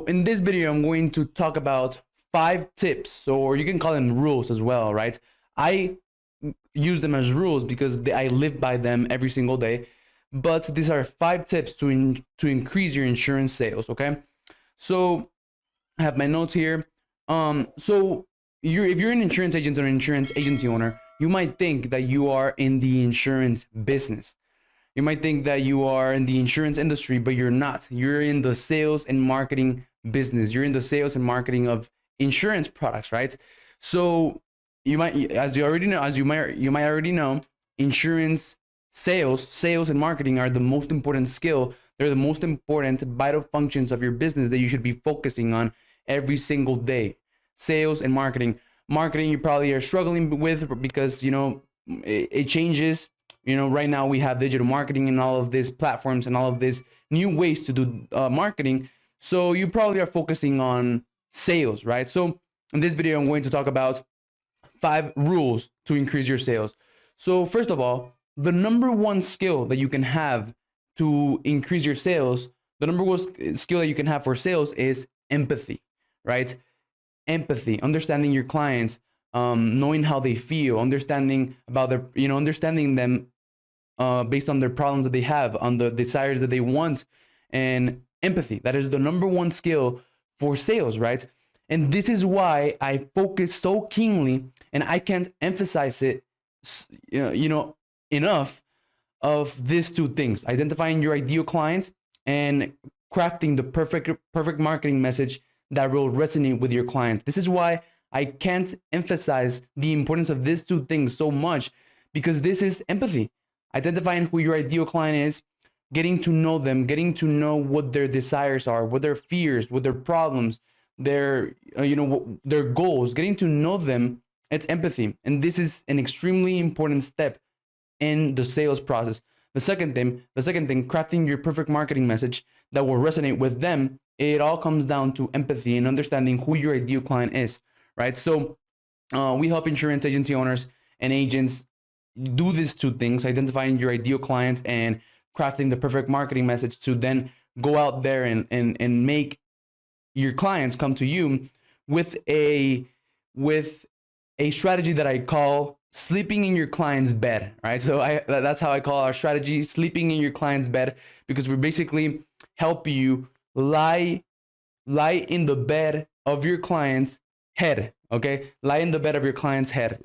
in this video, I'm going to talk about 5 tips, or you can call them rules as well, right? I use them as rules because I live by them every single day. But these are 5 tips to increase your insurance sales, okay? So I have my notes here. So if you're an insurance agent or an insurance agency owner, you might think that you are in the insurance business. You might think that you are in the insurance industry, but you're not. You're in the sales and marketing business. You're in the sales and marketing of insurance products, right? So you might, as you might already know, insurance sales and marketing are the most important skill. They're the most important vital functions of your business that you should be focusing on every single day. Sales and marketing. Marketing, you probably are struggling with because, you know, it changes. You know, right now we have digital marketing and all of these platforms and all of these new ways to do marketing. So you probably are focusing on sales, right? So in this video, I'm going to talk about 5 rules to increase your sales. So first of all, the number one skill that you can have to increase your sales, the number one skill that you can have for sales is empathy, right? Empathy, understanding your clients, knowing how they feel, understanding about their, understanding them based on their problems that they have, on the desires that they want, and empathy. That is the number one skill for sales, right? And this is why I focus so keenly, and I can't emphasize it, enough, of these 2 things: identifying your ideal client and crafting the perfect marketing message that will resonate with your client. This is why I can't emphasize the importance of these 2 things so much, because this is empathy. Identifying who your ideal client is, getting to know them, getting to know what their desires are, what their fears, what their problems, their their goals, getting to know them. It's empathy, and this is an extremely important step in the sales process. The second thing, crafting your perfect marketing message that will resonate with them. It all comes down to empathy and understanding who your ideal client is, right? So we help insurance agency owners and agents do these 2 things: identifying your ideal clients and crafting the perfect marketing message to then go out there and make your clients come to you with a strategy that I call sleeping in your client's bed, right? So that's how I call our strategy, sleeping in your client's bed, because we basically help you lie in the bed of your client's head, okay? Lie in the bed of your client's head,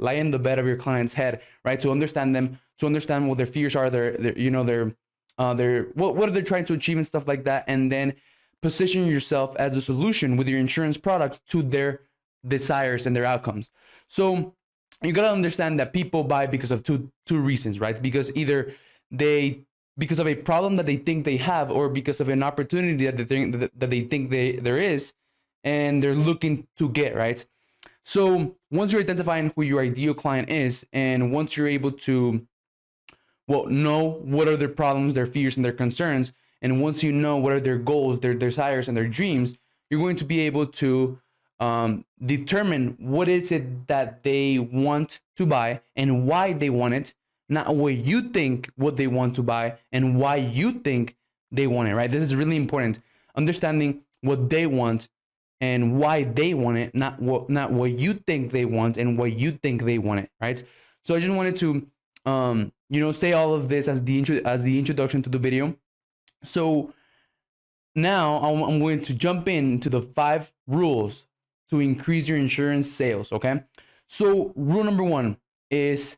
right? To understand them, to understand what their fears are, what are they trying to achieve and stuff like that, and then position yourself as a solution with your insurance products to their desires and their outcomes. So you gotta understand that people buy because of two reasons, right? Because either because of a problem that they think they have, or because of an opportunity that they think there is, and they're looking to get, right? So once you're identifying who your ideal client is, and once you're able to know what are their problems, their fears, and their concerns, and once you know what are their goals, their desires, and their dreams, you're going to be able to determine what is it that they want to buy and why they want it, not what you think what they want to buy and why you think they want it, right? This is really important. Understanding what they want and why they want it, not what you think they want and why you think they want it, right? So I just wanted to say all of this as the introduction to the video. So now I'm going to jump into the 5 rules to increase your insurance sales, okay? So rule number 1 is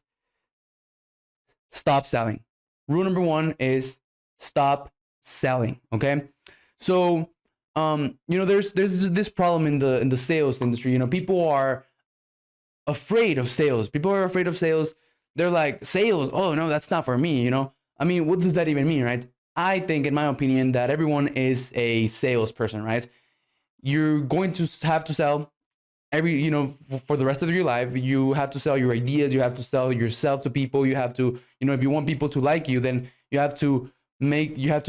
stop selling. Rule number 1 is stop selling, okay? So there's this problem in the sales industry. People are afraid of sales. They're like, sales, oh no, that's not for me. I mean, what does that even mean, right? I think, in my opinion, that everyone is a salesperson, right? You're going to have to sell for the rest of your life. You have to sell your ideas. You have to sell yourself to people. You have to, if you want people to like you, then you have to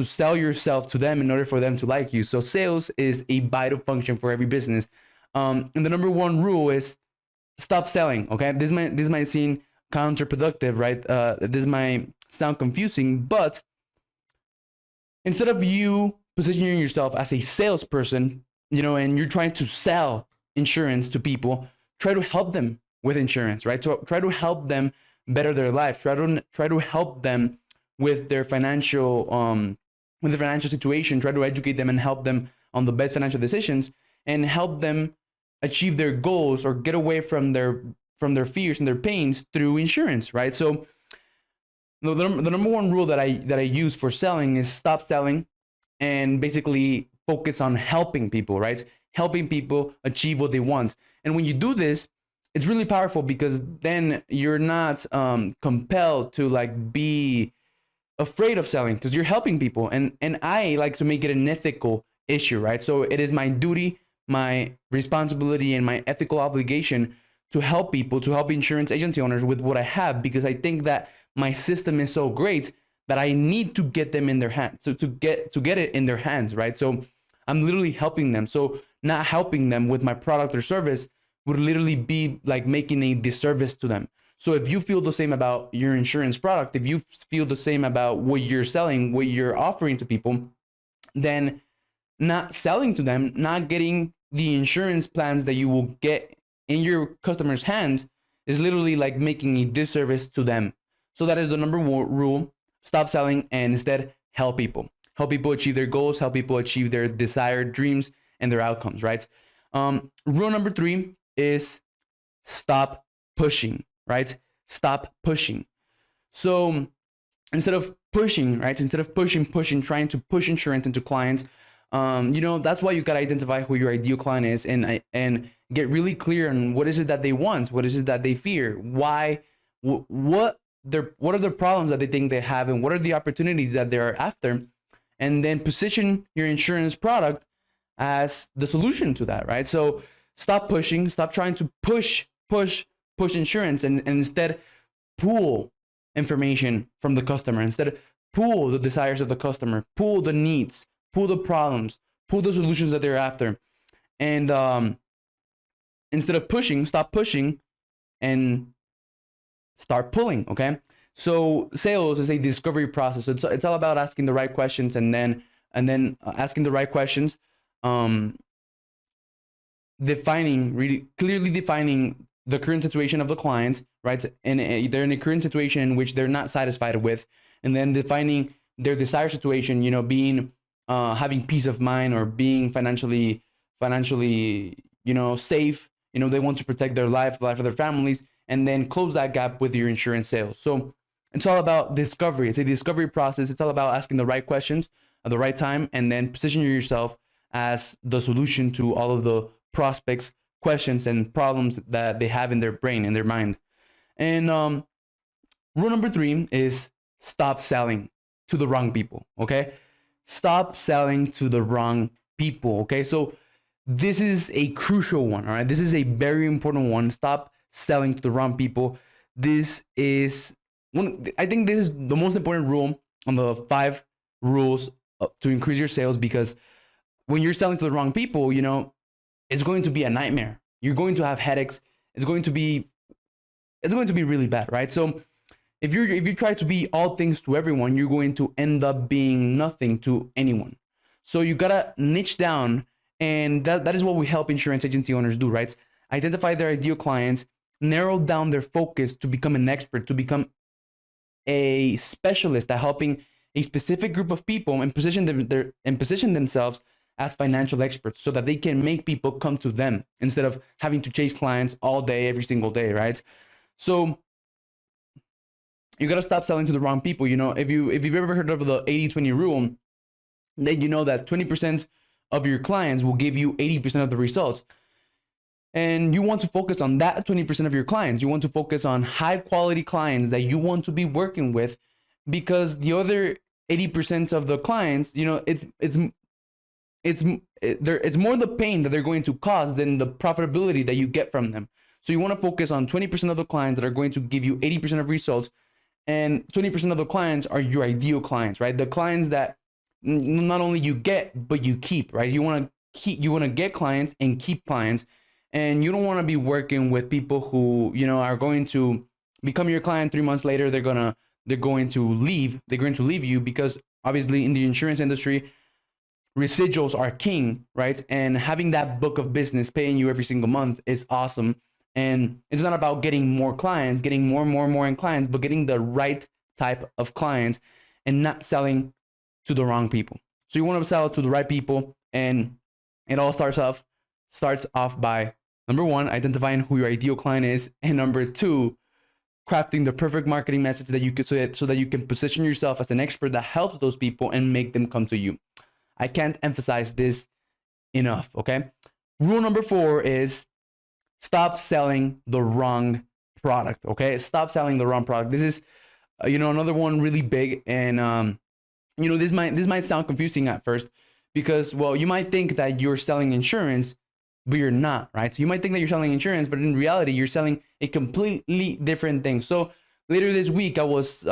sell yourself to them in order for them to like you. So sales is a vital function for every business. And the number 1 rule is stop selling. Okay. This might seem counterproductive, right? This might sound confusing, but instead of you positioning yourself as a salesperson, and you're trying to sell insurance to people, try to help them with insurance, right? So try to help them better their life. Try to help them with their financial situation. Try to educate them and help them on the best financial decisions, and help them achieve their goals or get away from their fears and their pains through insurance, right? So the number one rule that I use for selling is stop selling and basically focus on helping people, right? Helping people achieve what they want. And when you do this, it's really powerful, because then you're not compelled to like be afraid of selling, because you're helping people. And I like to make it an ethical issue, right? So it is my duty, my responsibility, and my ethical obligation to help people, to help insurance agency owners with what I have, because I think that my system is so great that I need to get them in their hands, to get it in their hands, right? So I'm literally helping them. So not helping them with my product or service would literally be like making a disservice to them. So if you feel the same about your insurance product, if you feel the same about what you're selling, what you're offering to people, then not selling to them, not getting the insurance plans that you will get in your customer's hands, is literally like making a disservice to them. So that is the number one rule. Stop selling and instead help people. Help people achieve their goals, help people achieve their desired dreams and their outcomes, right? Rule number 3 is stop pushing, right? Stop pushing. So instead of pushing, right? Instead of pushing, trying to push insurance into clients, that's why you gotta identify who your ideal client is, and get really clear on what is it that they want, what is it that they fear, why, what are the problems that they think they have, and what are the opportunities that they're after, and then position your insurance product as the solution to that, right? So stop pushing, stop trying to push insurance, and instead pull information from the customer. Instead, pull the desires of the customer, pull the needs, pull the problems, pull the solutions that they're after. And instead of pushing, stop pushing and start pulling, okay? So sales is a discovery process. It's all about asking the right questions, and then asking the right questions, really clearly defining the current situation of the client, right? And they're in a current situation in which they're not satisfied with, and then defining their desired situation, being having peace of mind, or being financially, safe. They want to protect their life, the life of their families, and then close that gap with your insurance sales. So it's all about discovery. It's a discovery process. It's all about asking the right questions at the right time, and then positioning yourself as the solution to all of the prospects' questions and problems that they have in their brain, in their mind. And rule number 3 is stop selling to the wrong people, okay? Stop selling to the wrong people, okay? So this is a crucial one, all right? This is a very important one. Stop selling to the wrong people. This is I think this is the most important rule on the 5 rules to increase your sales, because when you're selling to the wrong people, it's going to be a nightmare. You're going to have headaches. It's going to be really bad, right? So if you try to be all things to everyone, you're going to end up being nothing to anyone. So you gotta niche down, and that is what we help insurance agency owners do, right? Identify their ideal clients, narrow down their focus to become an expert, to become a specialist at helping a specific group of people, and position themselves as financial experts, so that they can make people come to them instead of having to chase clients all day, every single day, right? So you got to stop selling to the wrong people. If you've ever heard of the 80-20 rule, then you know that 20% of your clients will give you 80% of the results. And you want to focus on that 20% of your clients. You want to focus on high quality clients that you want to be working with, because the other 80% of the clients, it's more the pain that they're going to cause than the profitability that you get from them. So you want to focus on 20% of the clients that are going to give you 80% of results, and 20% of the clients are your ideal clients, right? The clients that not only you get, but you keep, right? You want to get clients and keep clients. And you don't want to be working with people who, are going to become your client 3 months later. They're going to leave you, because obviously in the insurance industry, residuals are king, right? And having that book of business paying you every single month is awesome. And it's not about getting more clients, getting more in clients, but getting the right type of clients and not selling to the wrong people. So you want to sell to the right people, and it all starts off by, number one, identifying who your ideal client is, and number two, crafting the perfect marketing message that you could so that you can position yourself as an expert that helps those people and make them come to you. I can't emphasize this enough, okay? Rule number 4 is stop selling the wrong product, okay? Stop selling the wrong product. This is, another one really big, and this might sound confusing at first because, well, you might think that you're selling insurance, but you're not, right? So you might think that you're selling insurance, but in reality, you're selling a completely different thing. So later this week, I was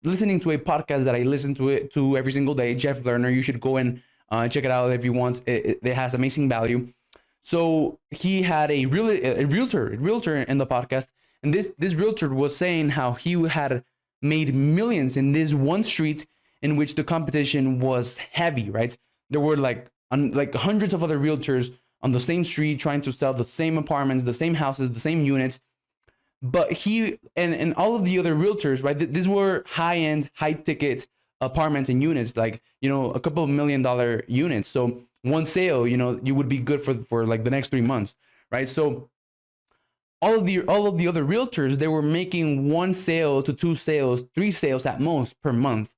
listening to a podcast that I listen to every single day, Jeff Lerner. You should go and check it out if you want. It has amazing value. So he had a realtor in the podcast, and this realtor was saying how he had made millions in this one street in which the competition was heavy, right? There were like hundreds of other realtors on the same street trying to sell the same apartments, the same houses, the same units. But he and all of the other realtors, right? These were high-end, high-ticket apartments and units, like, a couple of $1 million units. So one sale, you would be good for like the next 3 months, right? So all of the other realtors, they were making 1 sale to 2 sales, 3 sales at most per month.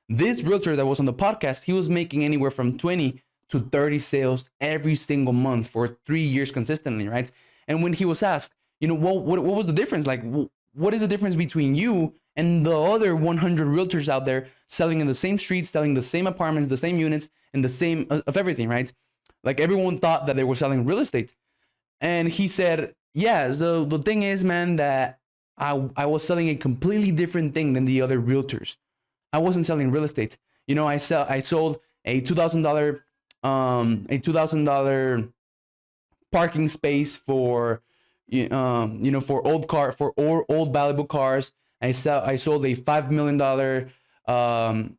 This realtor that was on the podcast, he was making anywhere from 20 to 30 sales every single month for 3 years consistently, right? And when he was asked, what was the difference? Like, what is the difference between you and the other 100 realtors out there selling in the same streets, selling the same apartments, the same units, and the same of everything, right? Like, everyone thought that they were selling real estate. And he said, yeah, so the thing is, man, that I was selling a completely different thing than the other realtors. I wasn't selling real estate. I sold a $2,000 parking space for old valuable cars. I sold a $5 million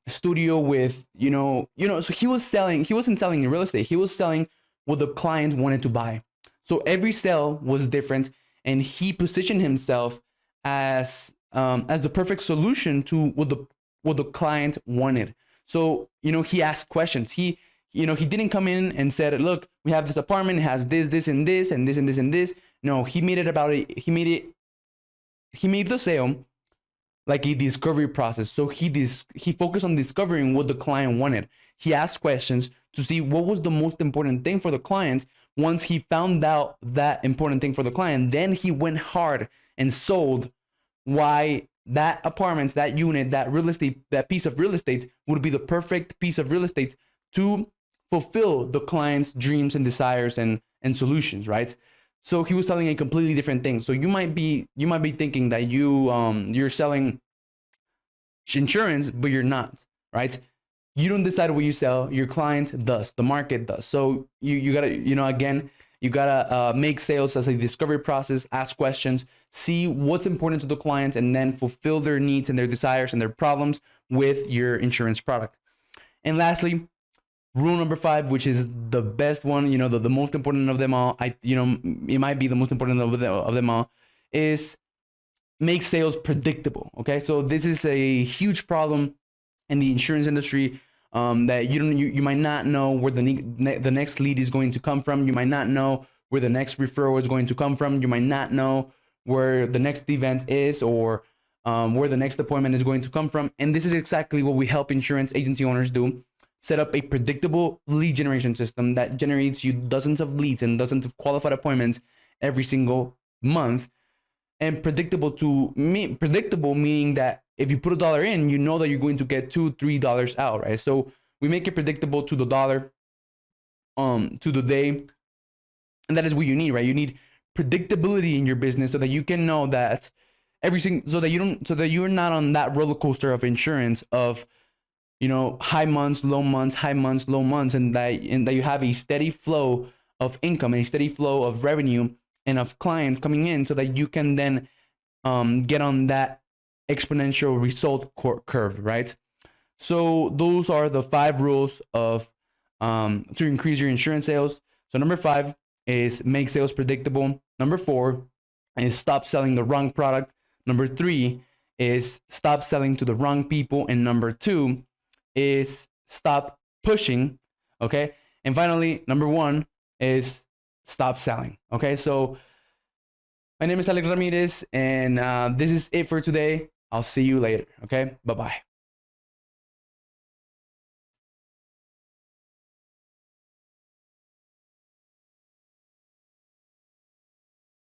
studio with so he wasn't selling real estate. He was selling what the client wanted to buy. So every sale was different, and he positioned himself as the perfect solution to what the client wanted. So he asked questions. He didn't come in and said, look, we have this apartment, it has this and this and this and this and this. No, he made the sale like a discovery process. So he focused on discovering what the client wanted. He asked questions to see what was the most important thing for the client. Once he found out that important thing for the client, then he went hard and sold why that apartment, that unit, that real estate, that piece of real estate would be the perfect piece of real estate to fulfill the client's dreams and desires and solutions, right? So he was selling a completely different thing. So you might be thinking that you're selling insurance, but you're not, right? You don't decide what you sell. Your client does. The market does. So you gotta, again, you gotta make sales as a discovery process, ask questions, see what's important to the client, and then fulfill their needs and their desires and their problems with your insurance product. And lastly, rule number 5, which is the best one, the most important of them all. It might be the most important of them all, is make sales predictable. Okay, so this is a huge problem in the insurance industry. That you might not know where the next lead is going to come from. You might not know where the next referral is going to come from. You might not know where the next event is, or where the next appointment is going to come from. And this is exactly what we help insurance agency owners do. Set up a predictable lead generation system that generates you dozens of leads and dozens of qualified appointments every single month. And predictable meaning that if you put $1 in, you know that you're going to get $2-3 out, right? So we make it predictable to the dollar, to the day, and that is what you need, right? You need predictability in your business so that you can know that so that you're not on that roller coaster of insurance of high months, low months, high months, low months, and that you have a steady flow of income, a steady flow of revenue and of clients coming in, so that you can then get on that exponential result curve, right? So those are the 5 rules of to increase your insurance sales. So number 5 is make sales predictable. Number 4 is stop selling the wrong product. Number 3 is stop selling to the wrong people. And number 2 is stop pushing. Okay. And finally, number 1 is stop selling. Okay. So my name is Alex Ramirez, and this is it for today. I'll see you later. Okay. Bye-bye.